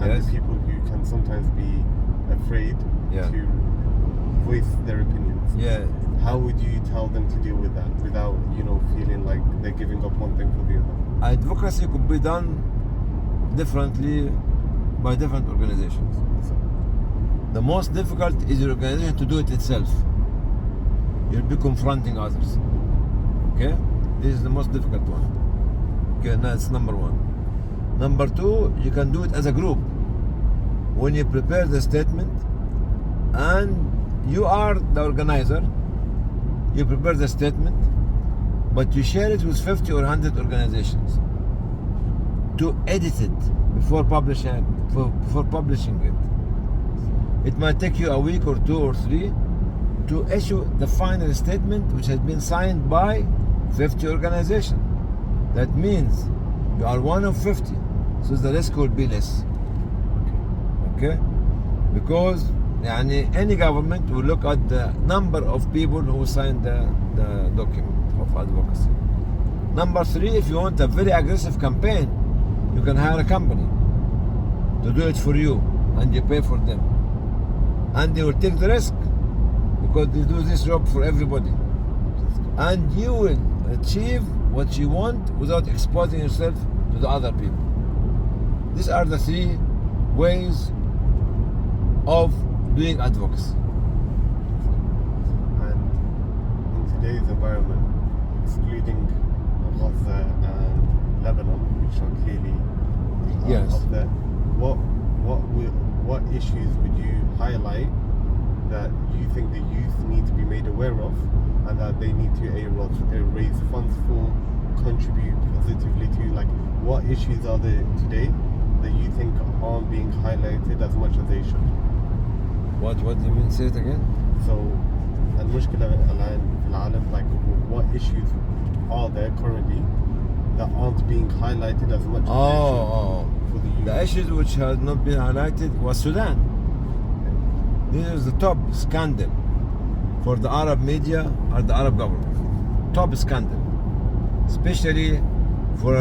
and Yes. the people who can sometimes be afraid Yeah. to voice their opinions. Yeah. How would you tell them to deal with that without, feeling like they're giving up one thing for the other? Advocacy could be done differently by different organizations. So, The most difficult is the organization to do it itself. You'll be confronting others. Okay? This is the most difficult one. Okay, that's number one. Number two, you can do it as a group. When you prepare the statement and you are the organizer, you prepare the statement, but you share it with 50 or 100 organizations to edit it before publishing it. It might take you a week or 2 or 3 to issue the final statement, which has been signed by 50 organizations. That means you are one of 50, so the risk will be less. Okay? Because any government will look at the number of people who signed the document of advocacy. Number 3, if you want a very aggressive campaign, you can hire a company to do it for you, and you pay for them. And they will take the risk because they do this job for everybody. And you will achieve what you want without exposing yourself to the other people. These are the 3 ways of doing advocacy. and in today's environment, excluding Gaza and Lebanon, which are clearly Yes. up there, what issues would you highlight that you think the youth need to be made aware of, and that they need to raise funds for, contribute positively to? Like, what issues are there today that you think aren't being highlighted as much as they should? What do you mean? Say it again. So, المشكلة الآن في العالم, like, what issues are there currently that aren't being highlighted as much as they should for the youth? The issues which has not been highlighted was Sudan. This is the top scandal for the Arab media or the Arab government. Top scandal, especially for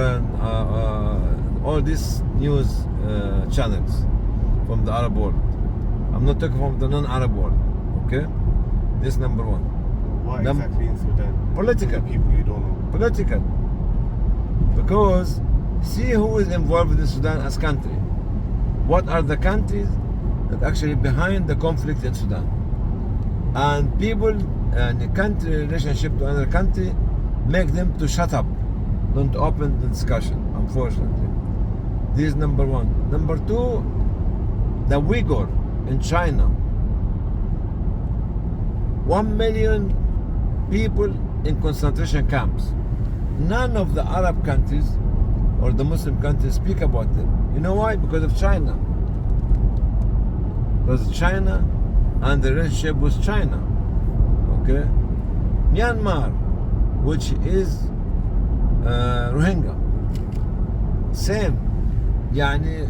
all these news channels from the Arab world. I'm not talking from the non-Arab world. Okay, this number one. What exactly in Sudan? Political. For the people who don't know. Political. Because see who is involved in Sudan as country. What are the countries that actually behind the conflict in Sudan? And people and a country relationship to another country make them to shut up, don't open the discussion, unfortunately. This is number one. Number two, the Uyghur in China. 1 million people in concentration camps. None of the Arab countries or the Muslim countries speak about them. You know why? Because of China. Because China and the relationship with China. Okay? Myanmar, which is Rohingya. Same. Yani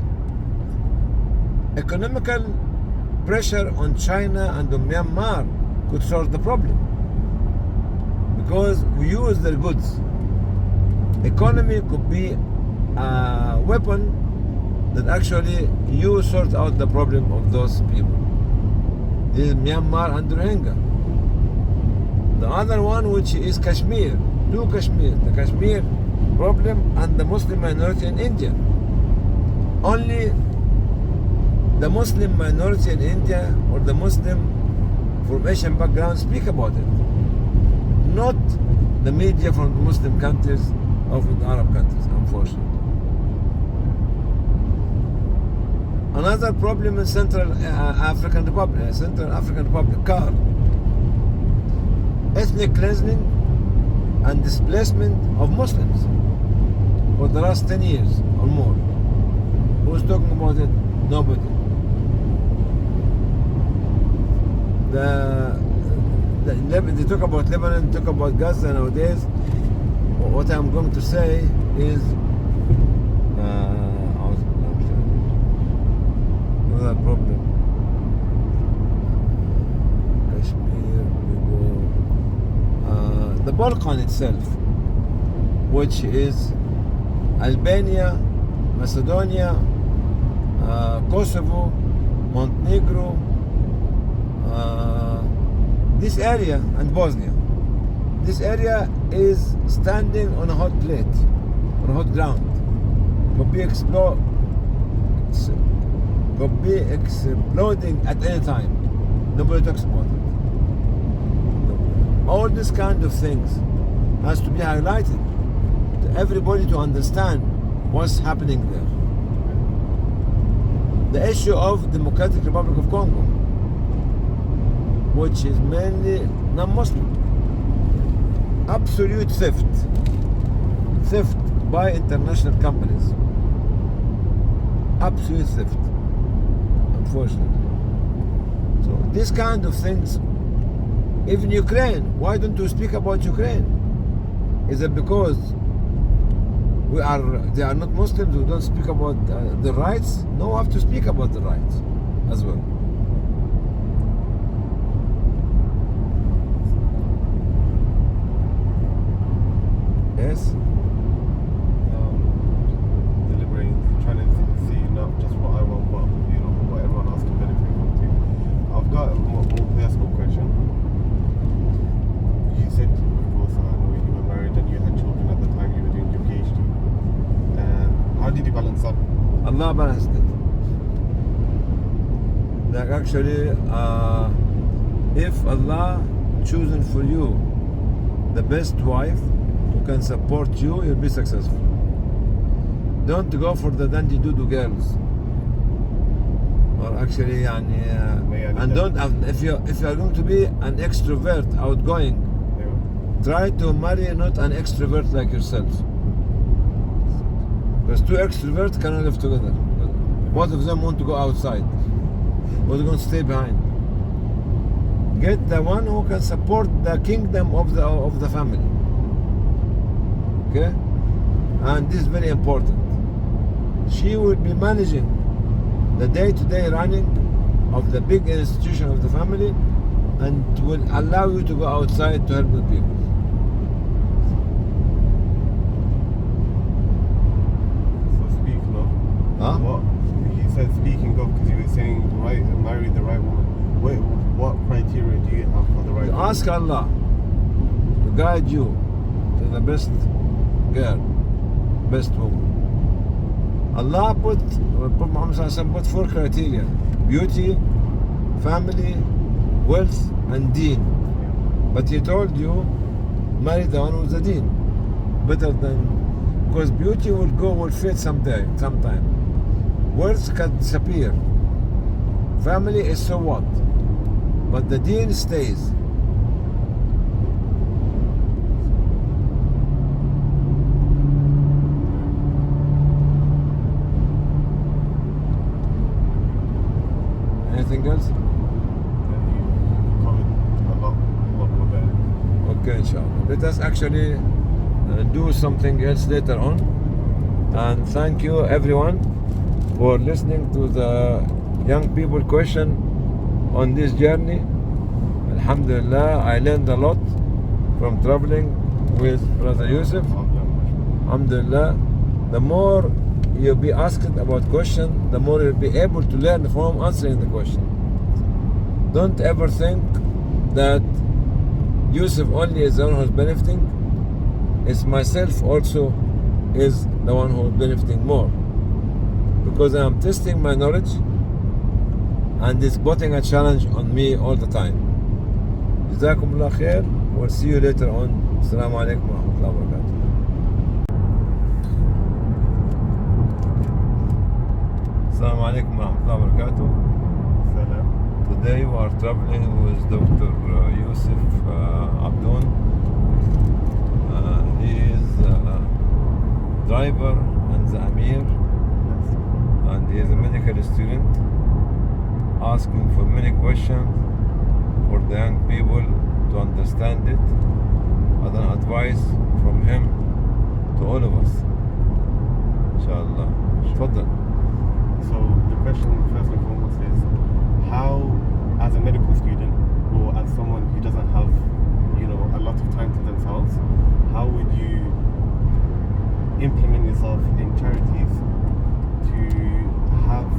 economical pressure on China and on Myanmar could solve the problem. Because we use their goods. Economy could be a weapon that actually you sort out the problem of those people. This is Myanmar and Rohingya. The other one, which is Kashmir, Kashmir, the Kashmir problem and the Muslim minority in India. Only the Muslim minority in India or the Muslim from Asian background speak about it. Not the media from the Muslim countries or from the Arab countries, unfortunately. Another problem in Central African Republic, CAR. Ethnic cleansing and displacement of Muslims for the last 10 years or more. Who's talking about it? Nobody. They talk about Lebanon, talk about Gaza nowadays. What I'm going to say is another problem. Kashmir, the Balkan itself, which is Albania, Macedonia, Kosovo, Montenegro, this area, and Bosnia. This area is standing on a hot plate, on a hot ground. Could be exploding at any time. Nobody talks about it. All this kind of things has to be highlighted to everybody to understand what's happening there. The issue of Democratic Republic of Congo, which is mainly non-Muslim. Absolute theft by international companies. Absolute theft, unfortunately. So this kind of things, even Ukraine, why don't you speak about Ukraine? Is it because they are not Muslims, we don't speak about the rights? No, we have to speak about the rights as well. Yes? Deliberating, trying to see not just what I want, but what everyone else can benefit from too. I've got a more personal question. You said, of course, I know you were married and you had children at the time you were doing your PhD. How did you balance that? Allah balanced it. Like actually, if Allah chosen for you the best wife who can support you, you'll be successful. Don't go for the dandy-doo-doo girls. Or actually, and don't. If you are going to be an extrovert, outgoing, try to marry not an extrovert like yourself. Because two extroverts cannot live together. Both of them want to go outside. Both are going to stay behind. Get the one who can support the kingdom of the family. Okay? And this is very important. She will be managing the day-to-day running of the big institution of the family and will allow you to go outside to help the people. What he said, speaking of, because you were saying marry the right woman. What criteria do you have for the right woman? Ask Allah to guide you to the best girl, best woman. Allah put Muhammad put 4 criteria: beauty, family, wealth, and deen. But he told you marry the one with the deen, better than, because beauty will fade sometime. Words can disappear. Family is so what? But the deen stays. Anything else? You covered a lot more better. Okay, inshallah. Let us actually do something else later on. And thank you everyone for listening to the young people question on this journey. Alhamdulillah, I learned a lot from traveling with Brother Yousef. Alhamdulillah, the more you'll be asked about question, the more you'll be able to learn from answering the question. Don't ever think that Yousef only is the one who's benefiting. It's myself also is the one who's benefiting more, because I'm testing my knowledge and it's putting a challenge on me all the time. Jazakumullah khair. We'll see you later on. Assalamu alaikum wa rahmatullahi wa barakatuh. Assalamu alaikum wa rahmatullahi wa barakatuh. Today we are traveling with Dr. Yousef Abdoun. He is driver and the Amir, and he is a medical student, asking for many questions for the young people to understand it, as an advice from him to all of us. Inshallah. Tfaddal. So the question first and foremost is, how, as a medical student or as someone who doesn't have, a lot of time to themselves, how would you implement yourself in charities to have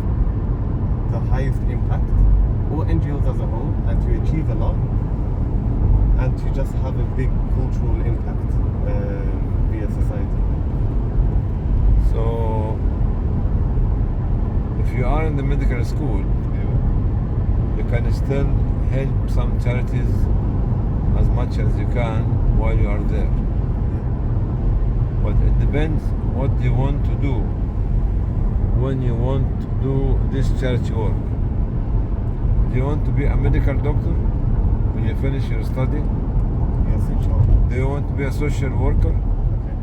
achieve a lot and to just have a big cultural impact via society. So, if you are in the medical school, you can still help some charities as much as you can while you are there. But it depends what you want to do when you want to do this charity work. Do you want to be a medical doctor when you finish your study? Yes, inshallah. Do you want to be a social worker? Okay.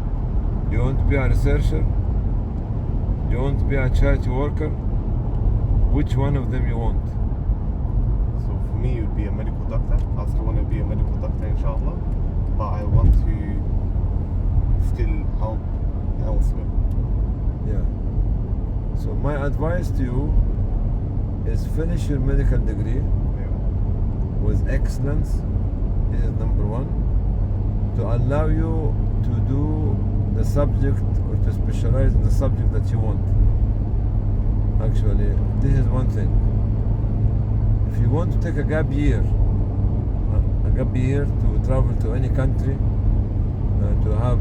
Do you want to be a researcher? Do you want to be a charity worker? Which one of them you want? So for me, it would be a medical doctor. I still want to be a medical doctor, inshallah. But I want to still help elsewhere. Yeah. So my advice to you is finish your medical degree with excellence. This is number one. To allow you to do the subject or to specialize in the subject that you want. Actually, this is one thing. If you want to take a gap year to travel to any country, to have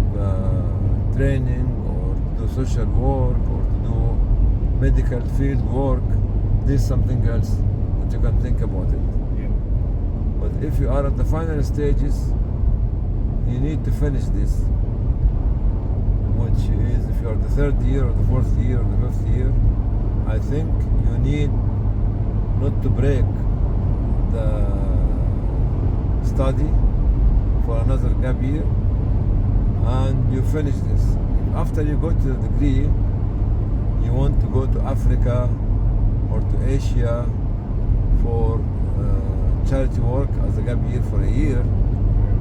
training or to do social work or to do medical field work, this is something else that you can think about it. Yeah. But if you are at the final stages, you need to finish this, which is if you are the third year or the fourth year or the fifth year, I think you need not to break the study for another gap year, and you finish this. After you go to the degree, you want to go to Africa or to Asia for charity work as a gap year for a year,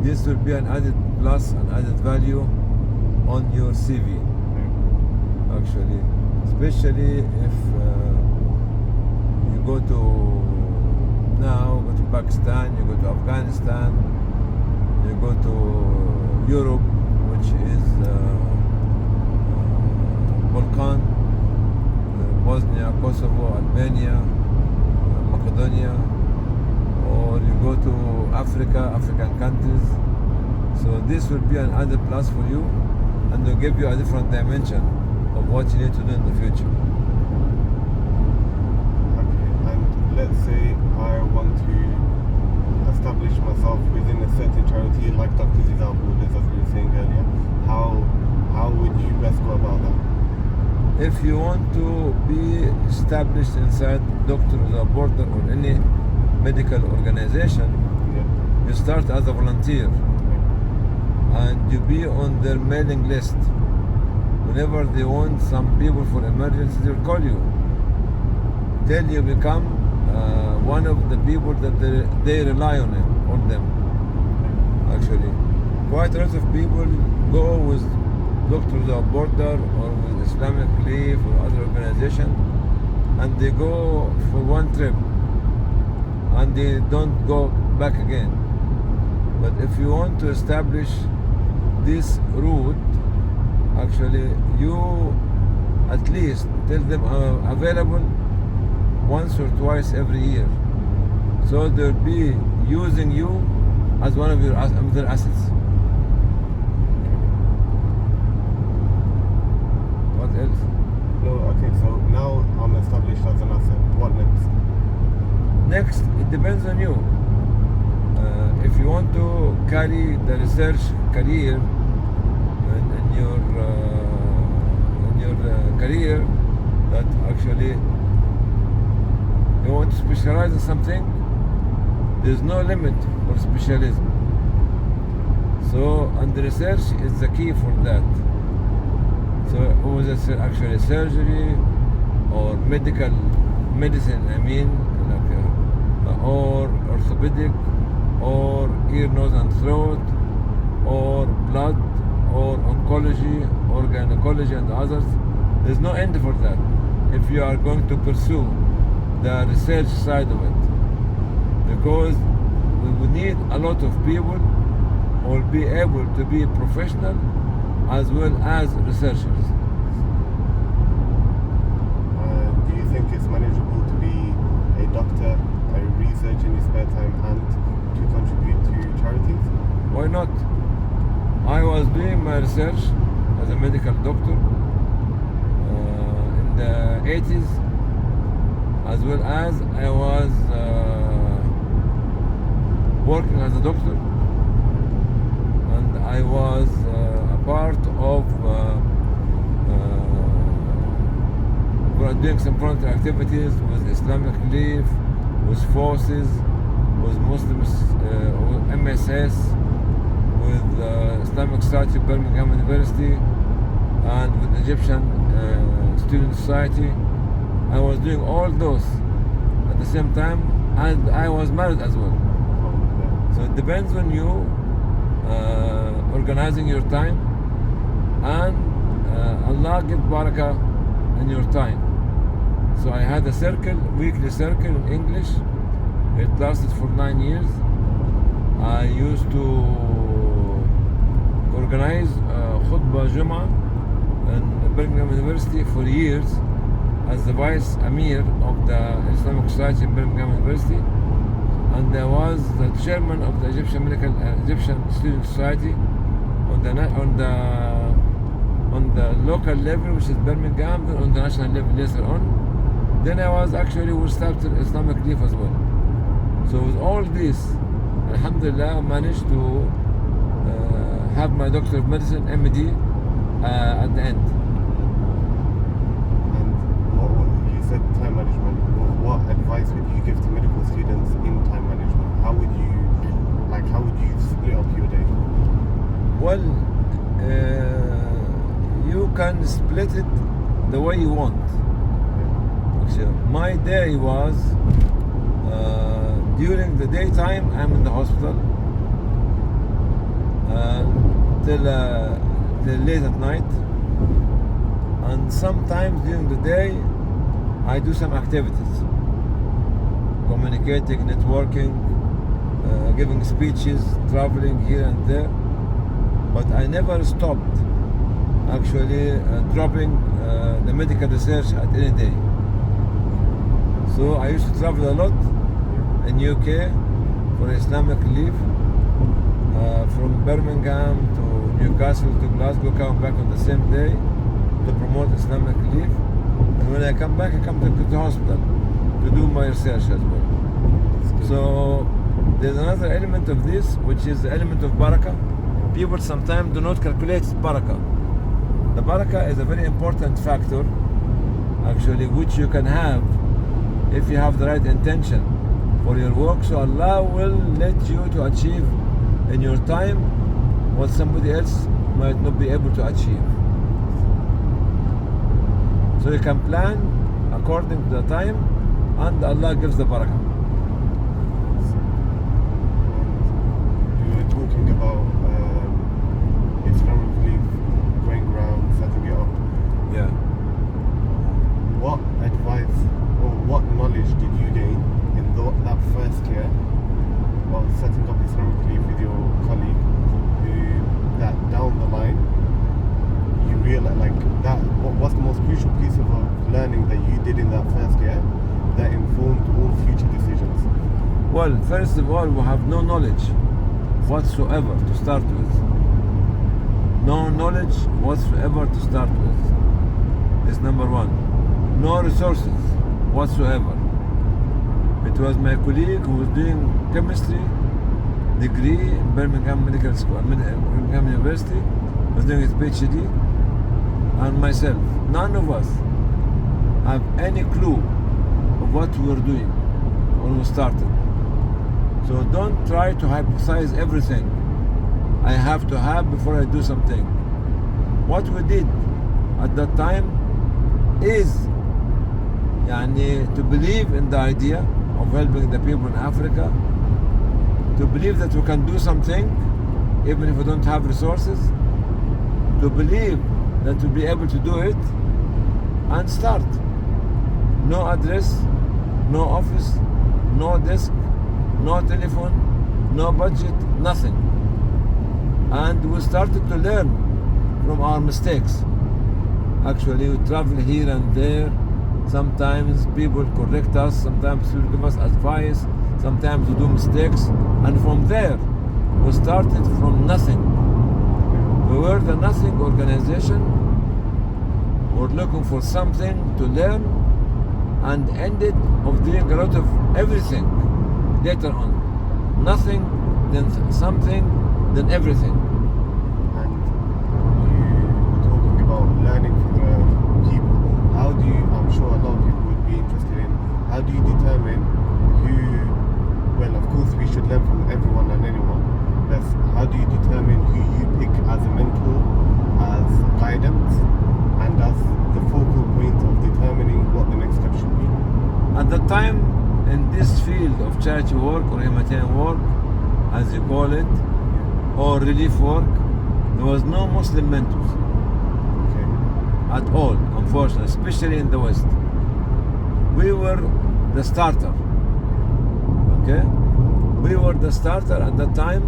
this will be an added plus, an added value on your CV. Actually, especially if you go to Pakistan, you go to Afghanistan, you go to Europe, which is Balkan, Bosnia, Kosovo, Albania, Macedonia, or you go to African countries. So this will be an added plus for you, and will give you a different dimension of what you need to do in the future. Okay, and let's say I want to establish myself within a certain charity, like Dr. Zidal Borders, as we were saying earlier. How would you best go about that? If you want to be established inside Doctors Without Borders or any medical organization, Yeah. you start as a volunteer and you be on their mailing list. Whenever they want some people for emergency, they'll call you till you become one of the people that they rely on them. Actually, quite a lot of people go with Doctors Without Borders or with Islamic Relief or other organization, and they go for one trip and they don't go back again. But if you want to establish this route, actually you at least tell them available once or twice every year, so they'll be using you as one of their assets. What else? No, okay, so now I'm established as an asset. What next? Next, it depends on you. If you want to carry the research career in your career, that actually you want to specialize in something, there's no limit for specialism. So, and the research is the key for that. So, whether it's actually surgery or medicine, or orthopedic, or ear, nose and throat, or blood, or oncology, or gynecology and others. There's no end for that if you are going to pursue the research side of it, because we will need a lot of people who will be able to be professional as well as researchers. Do you think it's manageable to be a doctor, a research in your spare time, and my research as a medical doctor in the 80s, as well as I was working as a doctor, and I was a part of doing some volunteer activities with Islamic Relief, with forces, with Muslims, with MSS, with Islamic Society of Birmingham University, and with Egyptian Student Society. I was doing all those at the same time, and I was married as well. So it depends on you organizing your time, and Allah give barakah in your time. So I had a circle, weekly circle in English. It lasted for 9 years. I used to organize khutbah Jum'ah in Birmingham University for years as the vice Amir of the Islamic Society in Birmingham University, and I was the chairman of the Egyptian Student Society on the local level, which is Birmingham, then on the national level later on. Then I was actually with Islamic Relief as well. So with all this, Alhamdulillah, I managed to have my Doctor of Medicine, MD, at the end. And you said time management. What advice would you give to medical students in time management? How would you split up your day? Well, you can split it the way you want. Actually, my day was during the daytime I'm in the hospital till late at night, and sometimes during the day I do some activities, communicating, networking, giving speeches, traveling here and there, but I never stopped actually dropping the medical research at any day. So I used to travel a lot in UK for Islamic Relief, from Birmingham to Newcastle to Glasgow, come back on the same day to promote Islamic Relief. And when I come back, I come to the hospital to do my research as well. So there's another element of this, which is the element of barakah. People sometimes do not calculate barakah. The barakah is a very important factor, actually, which you can have if you have the right intention for your work. So Allah will let you to achieve in your time what somebody else might not be able to achieve. So you can plan according to the time, and Allah gives the barakah. You were talking about Islamic Relief going around setting it up. Yeah. What advice or what knowledge did you gain in that first year of setting up Islamic Relief with your colleague, that down the line you realize what's the most crucial piece of learning that you did in that first year that informed all future decisions? Well, first of all, we have no knowledge whatsoever to start with. No knowledge whatsoever to start with. That's number one. No resources whatsoever. It was my colleague who was doing chemistry degree in Birmingham Medical School, Birmingham University, was doing his PhD, and myself. None of us have any clue of what we were doing when we started. So don't try to hypothesize everything I have to have before I do something. What we did at that time is to believe in the idea of helping the people in Africa, to believe that we can do something even if we don't have resources, to believe that we'll be able to do it, and start. No address, no office, no desk, no telephone, no budget, nothing. And we started to learn from our mistakes. Actually, we travel here and there. Sometimes people correct us, sometimes people give us advice, sometimes we do mistakes, and from there we started from nothing We were the nothing organization. We're looking for something to learn and ended of doing a lot of everything later on. Nothing, then something, then everything. And you were talking about learning from the people. How do you, I'm sure a lot of people would be interested in, how do you determine who, well, of course we should learn from everyone and anyone, but how do you determine who you pick as a mentor, as guidance, and as the focal point of determining what the next step should be? At the time, in this field of charity work or humanitarian work, as you call it, or relief work, there was no Muslim mentors Okay. at all, unfortunately, especially in the West. We were the starter. Okay? We were the starter at that time,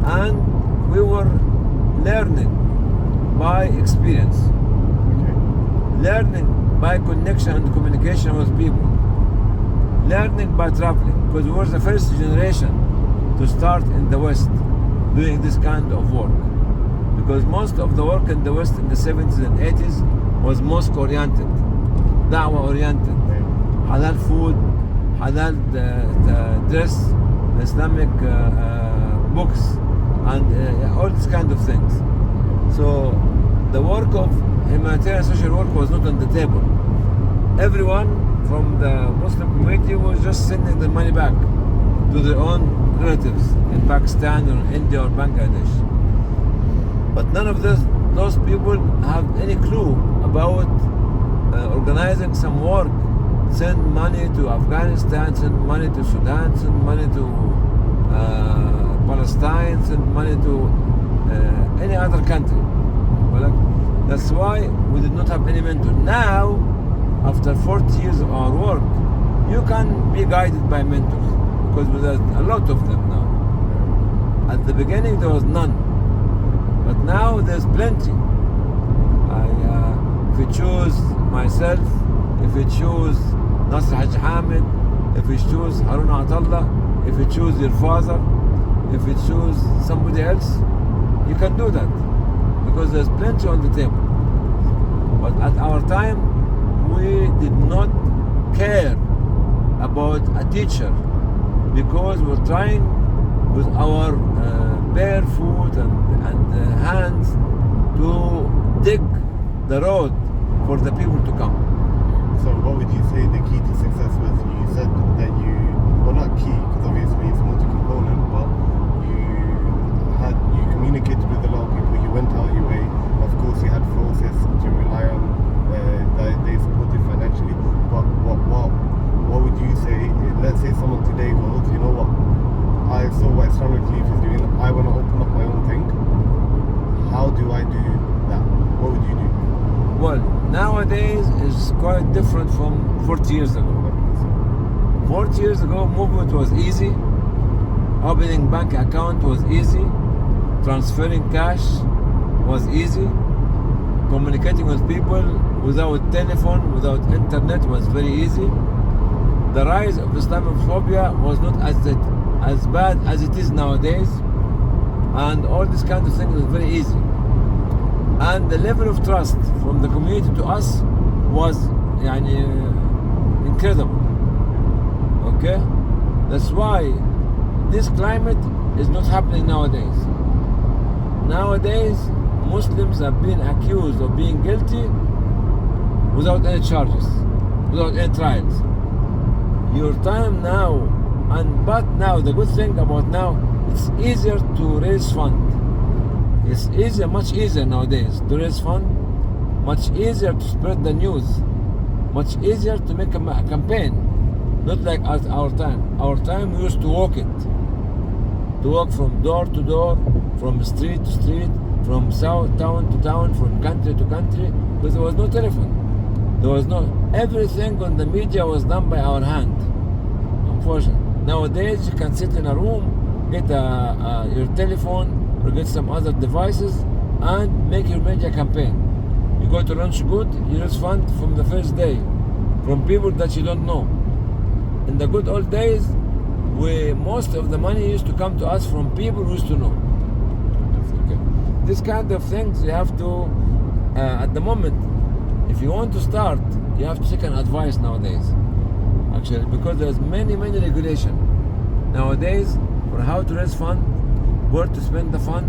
and we were learning by experience, Okay. learning by connection and communication with people, learning by traveling, because we were the first generation to start in the West doing this kind of work. Because most of the work in the West in the 70s and 80s was mosque oriented, da'wah oriented, halal food, halal dress, Islamic books, and all these kind of things. So the work of humanitarian social work was not on the table. Everyone from the Muslim community was just sending the money back to their own relatives in Pakistan or India or Bangladesh. But none of those people have any clue about organizing some work. Send money to Afghanistan, send money to Sudan, send money to Palestine, send money to any other country. That's why we did not have any mentor. Now, after 40 years of our work, you can be guided by mentors, because there's a lot of them now. At the beginning there was none, but now there's plenty. If you choose myself, if you choose Nasr Haj Hamid, if you choose Harun Atallah, if you choose your father, if you choose somebody else, you can do that, because there's plenty on the table. But at our time, we did not care about a teacher, because we're trying with our bare foot and hands to dig the road for the people to come. So what would you say the key to success was? You said that you, well, not key, because obviously it's multi-component, but you communicated with a lot of people, you went out your way. Of course you had forces to rely on, that they supported financially, but what would you say, let's say someone today goes, you know what, I saw what Islamic Relief is doing, I want to open up my own thing, how do I do that? What would you do? Well, nowadays is quite different from 40 years ago. 40 years ago, movement was easy, opening bank account was easy, transferring cash was easy, communicating with people without telephone, without internet was very easy. The rise of Islamophobia was not as bad as it is nowadays, and all these kind of things was very easy. And the level of trust from the community to us was incredible. Okay? That's why this climate is not happening nowadays. Nowadays, Muslims are being accused of being guilty without any charges, without any trials. Your time now, but now, the good thing about now, it's easier to raise funds. It's easier, much easier nowadays to raise funds, much easier to spread the news, much easier to make a campaign. Not like at our time. Our time we used to walk it. To walk from door to door, from street to street, from town to town, from country to country, because there was no telephone. There was no, everything on the media was done by our hand, unfortunately. Nowadays you can sit in a room, get your telephone, or get some other devices and make your media campaign. You go to lunch good, you raise fund from the first day from people that you don't know. In the good old days, most of the money used to come to us from people who used to know. Okay. this kind of things you have to, at the moment, if you want to start, you have to seek an advice nowadays. Actually, because there's many regulation nowadays for how to raise fund, where to spend the fund,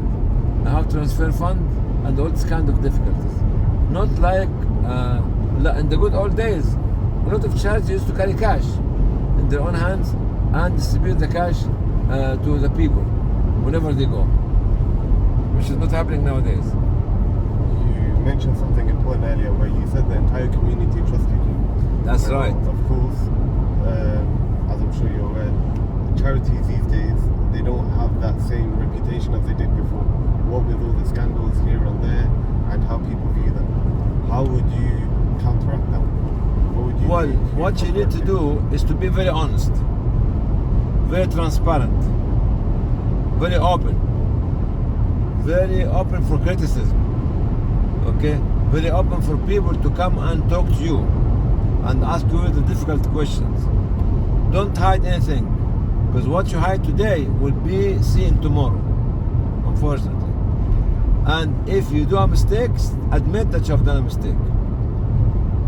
how to transfer fund, and all this kind of difficulties. Not like in the good old days, a lot of charities used to carry cash in their own hands and distribute the cash to the people whenever they go, which is not happening nowadays. You mentioned something important earlier where you said the entire community trusted you. That's Well, right. Of course, as I'm sure you're aware, charities these days, they don't have that same reputation as they did before. What with all the scandals here and there and how people view them, how would you counteract that? What would you Well, do to what you need to counteract do is to be very honest, very transparent, very open for criticism, okay? Very open for people to come and talk to you and ask you the difficult questions. Don't hide anything, because what you hide today will be seen tomorrow, unfortunately. And if you do a mistake, admit that you have done a mistake.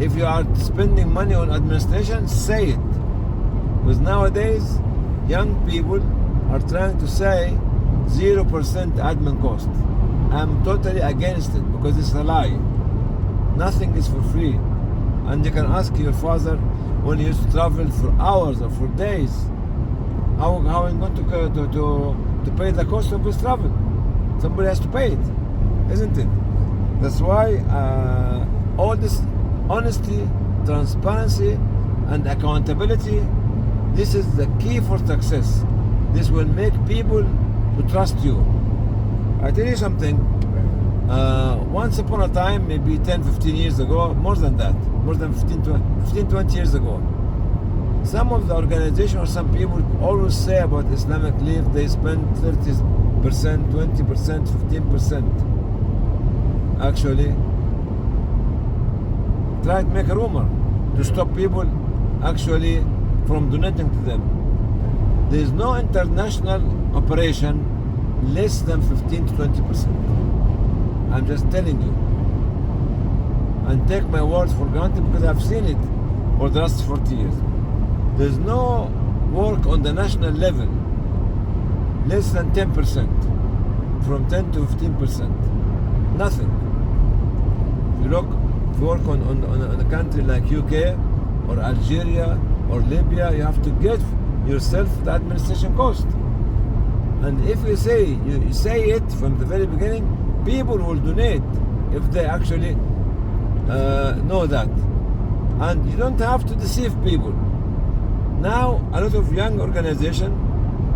If you are spending money on administration, say it. Because nowadays, young people are trying to say 0% admin cost. I'm totally against it because it's a lie. Nothing is for free. And you can ask your father when he used to travel for hours or for days, how are you going to pay the cost of his travel? Somebody has to pay it, isn't it? That's why all this honesty, transparency, and accountability, this is the key for success. This will make people to trust you. I tell you something, once upon a time, maybe 10, 15 years ago, more than that, more than 15, 20 years ago, some of the organization or some people always say about Islamic Leaf, they spend 30%, 20%, 15%. Actually, try to make a rumor to stop people actually from donating to them. There is no international operation less than 15 to 20%. I'm just telling you. And take my words for granted because I've seen it for the last 40 years. There's no work on the national level less than 10%, from 10 to 15%. Nothing. If you work on a country like UK or Algeria or Libya, you have to give yourself the administration cost. And if you say it from the very beginning, people will donate if they actually know that. And you don't have to deceive people. Now, a lot of young organizations,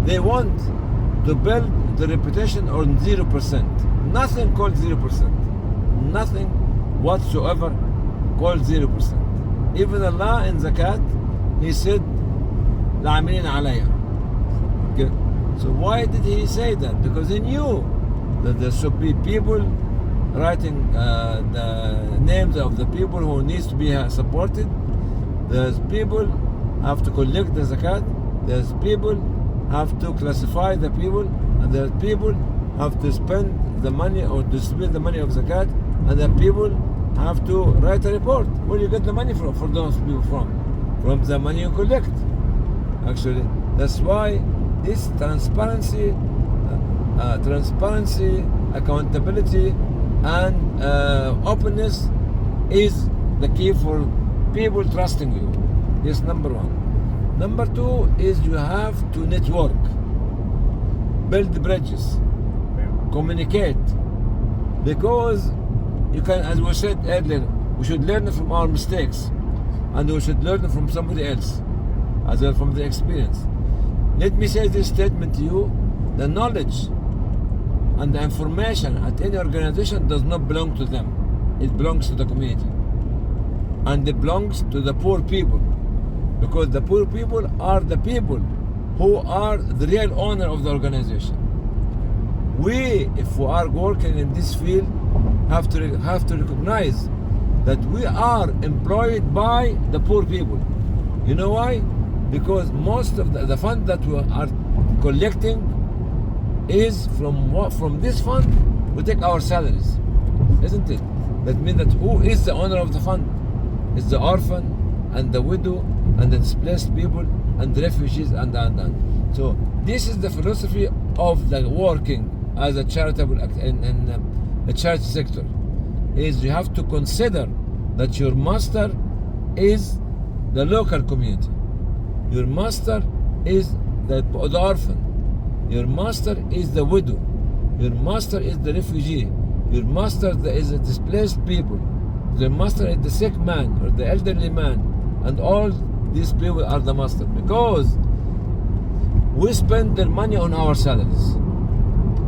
they want to build the reputation on 0%. Nothing called 0%. Nothing whatsoever called 0%. Even Allah in Zakat, He said, لَعَمِلِينَ عَلَيْهَا. Okay. So why did He say that? Because He knew that there should be people writing the names of the people who needs to be supported. There's people have to collect the zakat. There's people have to classify the people, and there's people have to spend the money or distribute the money of zakat, and the people have to write a report. Where you get the money for those people from the money you collect. Actually, that's why this transparency, accountability, and openness is the key for people trusting you. This number one. Number two is you have to network, build bridges, communicate, because you can, as we said earlier, we should learn from our mistakes, and we should learn from somebody else, as well from the experience. Let me say this statement to you: the knowledge and the information at any organization does not belong to them. It belongs to the community, and it belongs to the poor people, because the poor people are the people who are the real owner of the organization. We, if we are working in this field, have to recognize that we are employed by the poor people. You know why? Because most of the fund that we are collecting is from this fund we take our salaries, isn't it? That means that who is the owner of the fund? It's the orphan and the widow and the displaced people and the refugees and. So this is the philosophy of the working as a charitable act in the charity sector. Is you have to consider that your master is the local community. Your master is the orphan. Your master is the widow. Your master is the refugee. Your master is the displaced people. Your master is the sick man or the elderly man. And all these people are the master. Because we spend their money on our salaries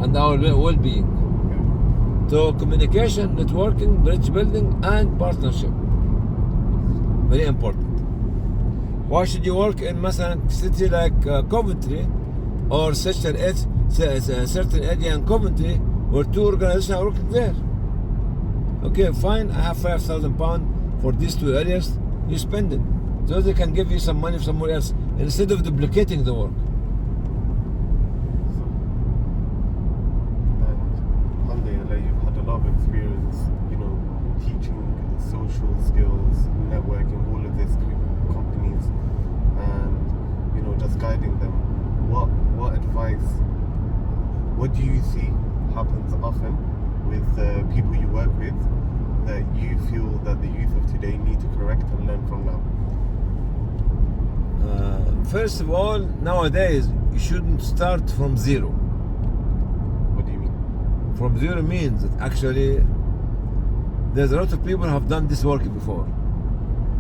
and our well-being. So communication, networking, bridge building, and partnership. Very important. Why should you work in a city like Coventry or such a certain area in Coventry where two organizations are working there? Okay, fine, I have £5,000 for these two areas, you spend it. So they can give you some money somewhere else instead of duplicating the work. You've had a lot of experience, teaching social skills, networking, all of this to companies, and just guiding them. What advice? What do you see happens often with the people you work with that you feel that the youth of today need to correct and learn from now? First of all, nowadays you shouldn't start from zero. What do you mean? From zero means that actually there's a lot of people who have done this work before.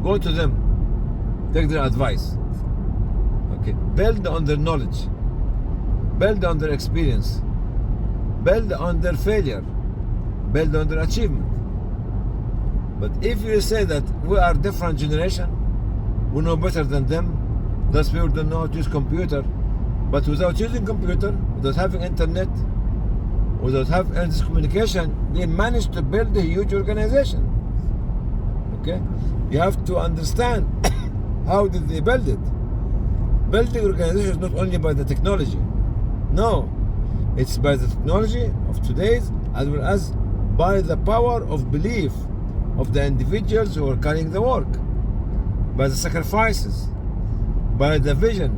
Go to them, take their advice. Okay, build on their knowledge, build on their experience, build on their failure, build on their achievement. But if you say that we are different generation, we know better than them, those people don't know how to use computer, but without using computer, without having internet, without having this communication, they managed to build a huge organization. Okay, you have to understand how did they build it. Building organization is not only by the technology. No, it's by the technology of today's as well as by the power of belief of the individuals who are carrying the work, by the sacrifices, by the vision,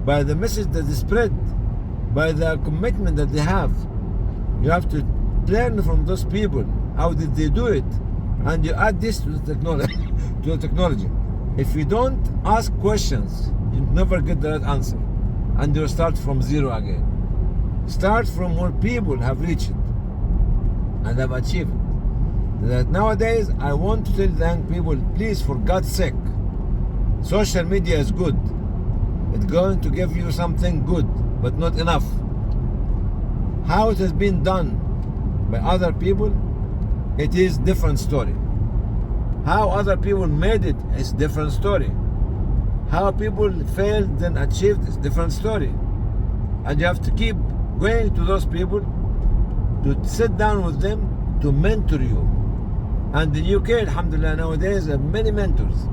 by the message that they spread, by the commitment that they have. You have to learn from those people. How did they do it? And you add this to the technology. If you don't ask questions, you never get the right answer, and you'll start from zero again. Start from where people have reached and have achieved. That nowadays, I want to tell the young people, please, for God's sake, social media is good. It's going to give you something good, but not enough. How it has been done by other people, it is different story. How other people made it is different story. How people failed then achieved is different story. And you have to keep going to those people, to sit down with them, to mentor you. And in UK, alhamdulillah, nowadays there are many mentors,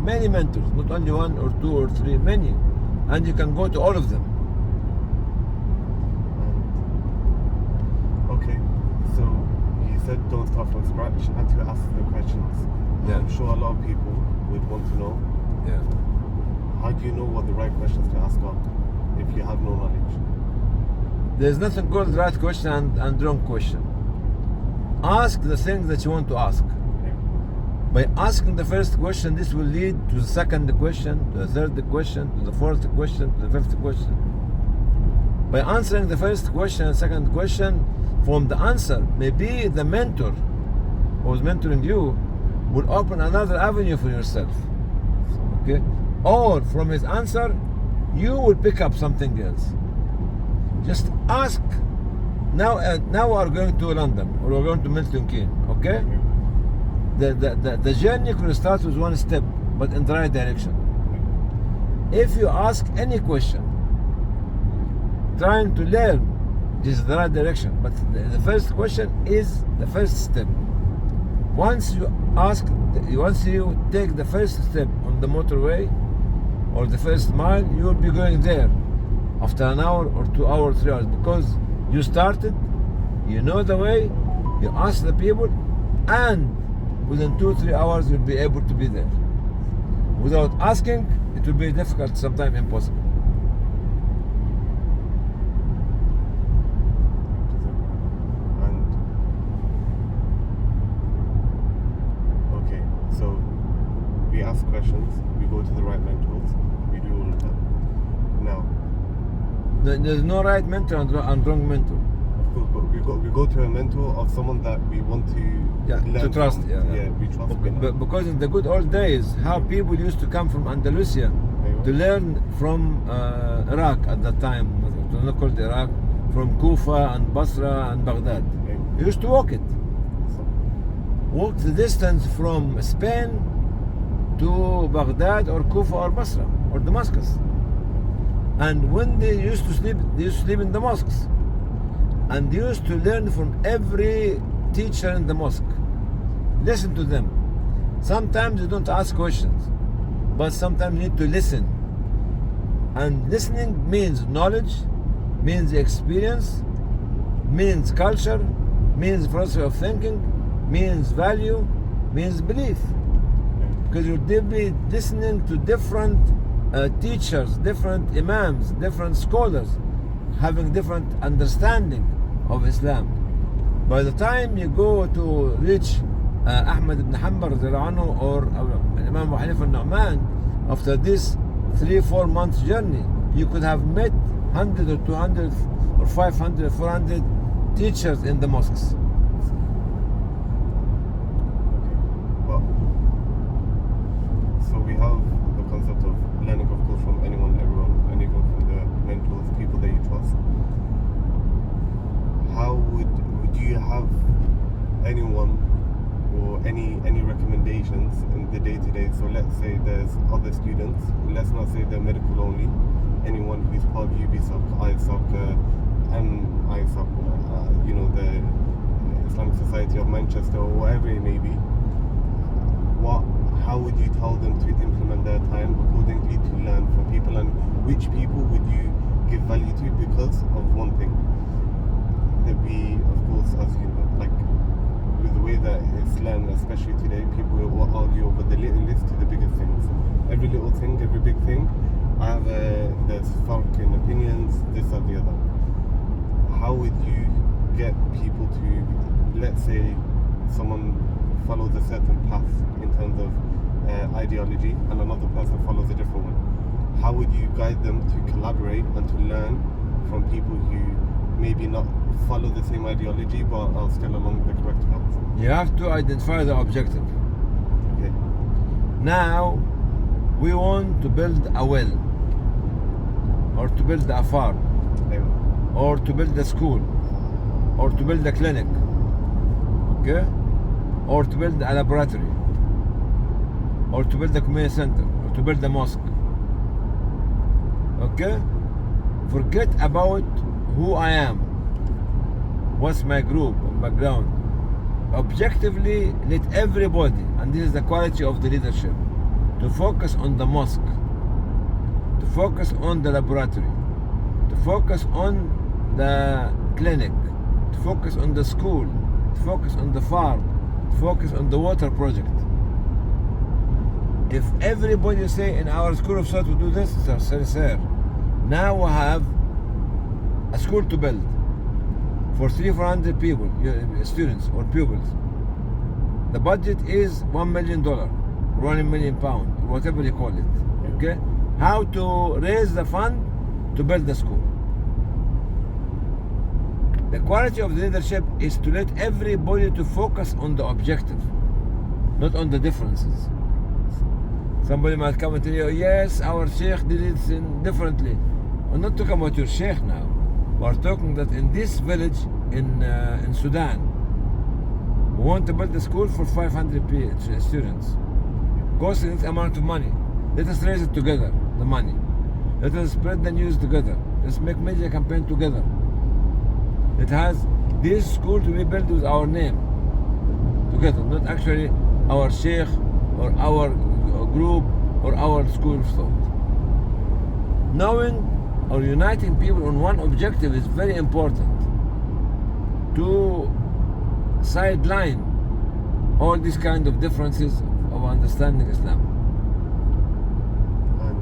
not only one or two or three, many. And you can go to all of them. Okay, so you said don't start from scratch and to ask the questions. Yeah. I'm sure a lot of people would want to know, Yeah. how do you know what the right questions to ask are if you have no knowledge? There's nothing called right question and wrong question. Ask the things that you want to ask. Yeah. By asking the first question, this will lead to the second question, to the third question, to the fourth question, to the fifth question. By answering the first question and second question, from the answer, maybe the mentor who is mentoring you will open another avenue for yourself. Okay? Or from his answer, you will pick up something else. Just ask. Now we are going to London or we're going to Milton Keynes. Okay? The journey could start with one step, but in the right direction. If you ask any question, trying to learn, this is the right direction. But the first question is the first step. Once you take the first step on the motorway or the first mile, you will be going there after an hour or 2 hours, 3 hours, because you started, You know the way, you ask the people, and within 2-3 hours you'll be able to be there. Without asking, it will be difficult, sometimes impossible. And okay, so we ask questions, we go to the right mentors, we do all of that. Now, There's no right mentor and wrong mentor. of course, but we go to a mentor of someone that we want to learn to trust. from. Yeah. We trust. But because in the good old days, how people used to come from Andalusia to learn from Iraq at that time, it was not called Iraq, from Kufa and Basra and Baghdad. You used to walk it. Walk the distance from Spain to Baghdad or Kufa or Basra or Damascus. And when they used to sleep in the mosques. And they used to learn from every teacher in the mosque. Listen to them. Sometimes you don't ask questions, but sometimes you need to listen. And listening means knowledge, means experience, means culture, means philosophy of thinking, means value, means belief. Because you'll be listening to different teachers, different imams, different scholars, having different understanding of Islam. By the time you go to reach Ahmad ibn Hanbal or Imam Abu Hanifa al-Nu'man, after this 3-4 months journey, you could have met 100 or 200 or 500, 400 teachers in the mosques. Well, so we have the concept of learning, of course, from anyone, everyone, and even from the mentors, people that you trust. How would you have anyone or any recommendations in the day-to-day? So let's say there's other students, let's not say they're medical only, anyone who's part of UBSOC, ISOC, and ISOC, the Islamic Society of Manchester, or whatever it may be. How would you tell them to implement their time accordingly to learn from people, and which people would you give value to because of one thing? That we, of course, as you know, like with the way that Islam, especially today, people will argue over the littlest to the biggest things. Every little thing, every big thing, there's farq in opinions, this or the other. How would you get people to, let's say, someone follows a certain path in terms of ideology and another person follows a different one? How would you guide them to collaborate and to learn from people who maybe not follow the same ideology but are still along the correct path? You have to identify the objective. Okay. Now, we want to build a well, or to build a farm, or to build a school, or to build a clinic, okay? Or to build a laboratory, or to build a community center, or to build a mosque. Okay? Forget about who I am, what's my group, background. Objectively, let everybody, and this is the quality of the leadership, to focus on the mosque, to focus on the laboratory, to focus on the clinic, to focus on the school, to focus on the farm, to focus on the water project. If everybody say in our school of thought to do this, sir, now we have a school to build for 300-400 people, students or pupils. The budget is $1 million, £1 million, whatever you call it. Okay? How to raise the fund to build the school. The quality of the leadership is to let everybody to focus on the objective, not on the differences. Somebody might come and tell you, yes, our sheikh did it differently. We're not talking about your sheikh now. We're talking that in this village in Sudan, we want to build a school for 500 students. Costs this amount of money. Let us raise it together, the money. Let us spread the news together. Let's make media campaign together. It has this school to be built with our name together, not actually our sheikh or our group or our school of thought. Knowing or uniting people on one objective is very important to sideline all these kind of differences of understanding Islam. And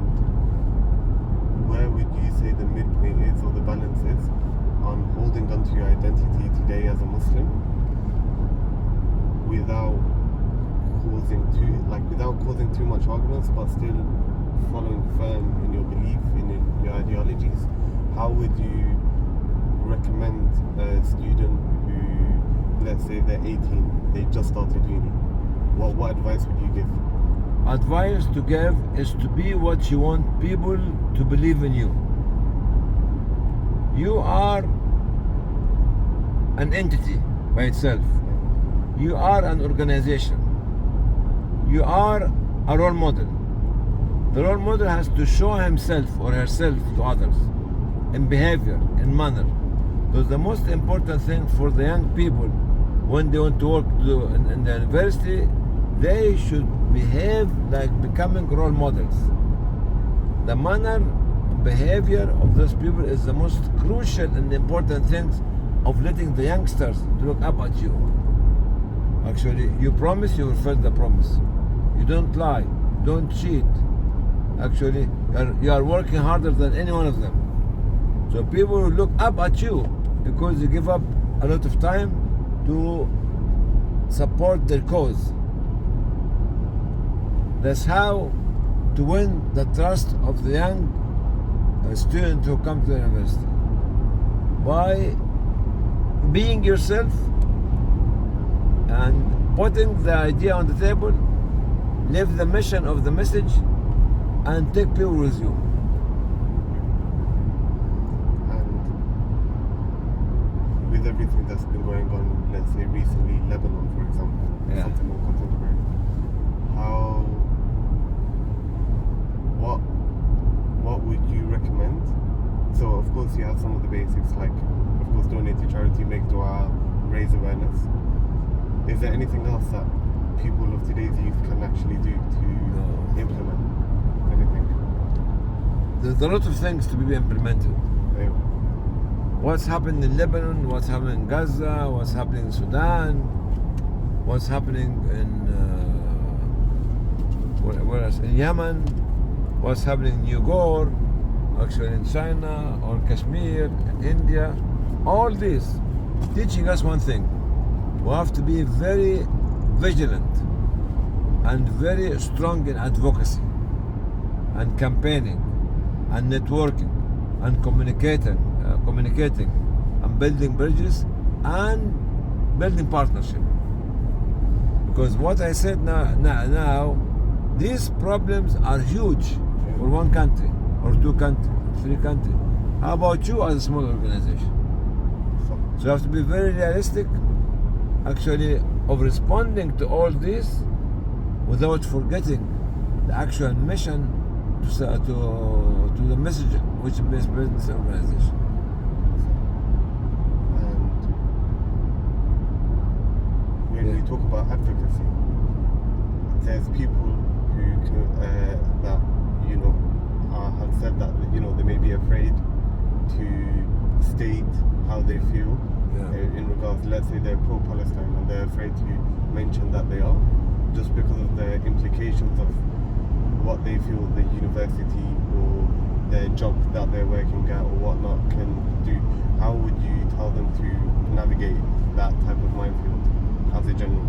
where would you say the midpoint is, or the balance is, on holding onto your identity today as a Muslim without causing too much arguments, but still following firm in your belief, in your ideologies? How would you recommend a student who, let's say they're 18, they just started uni? What advice would you give? Advice to give is to be what you want people to believe in you. You are an entity by itself. You are an organization. You are a role model. The role model has to show himself or herself to others in behavior, in manner. Because the most important thing for the young people when they want to work in the university, they should behave like becoming role models. The manner, behavior of those people is the most crucial and important things of letting the youngsters to look up at you. Actually, you promise, you will fulfill the promise. You don't lie, don't cheat. Actually, you are working harder than any one of them. So people will look up at you because you give up a lot of time to support their cause. That's how to win the trust of the young student who come to the university. By being yourself and putting the idea on the table, live the mission of the message, and take people with you. And with everything that's been going on, let's say recently, Lebanon, for example, something more contemporary, what would you recommend? So of course you have some of the basics, like of course donate to charity, make dua, raise awareness. Is there anything else that people of today's youth can actually do to implement anything? There's a lot of things to be implemented. Yeah. What's happening in Lebanon, what's happening in Gaza, what's happening in Sudan, what's happening in where else? In Yemen, what's happening in Uyghur, actually in China or Kashmir, in India. All this teaching us one thing: we have to be very vigilant and very strong in advocacy and campaigning and networking and communicating and building bridges and building partnership. Because what I said now, these problems are huge for one country or two countries, 3 countries. How about you as a small organization? So you have to be very realistic, actually, of responding to all this without forgetting the actual mission to the message which is business organization. And when we talk about advocacy, there's people who that have said that they may be afraid to state how they feel in regards. Let's say they're pro-Palestine and they're afraid to mention that they are, just because of the implications of what they feel the university or their job that they're working at or whatnot can do. How would you tell them to navigate that type of minefield as a general?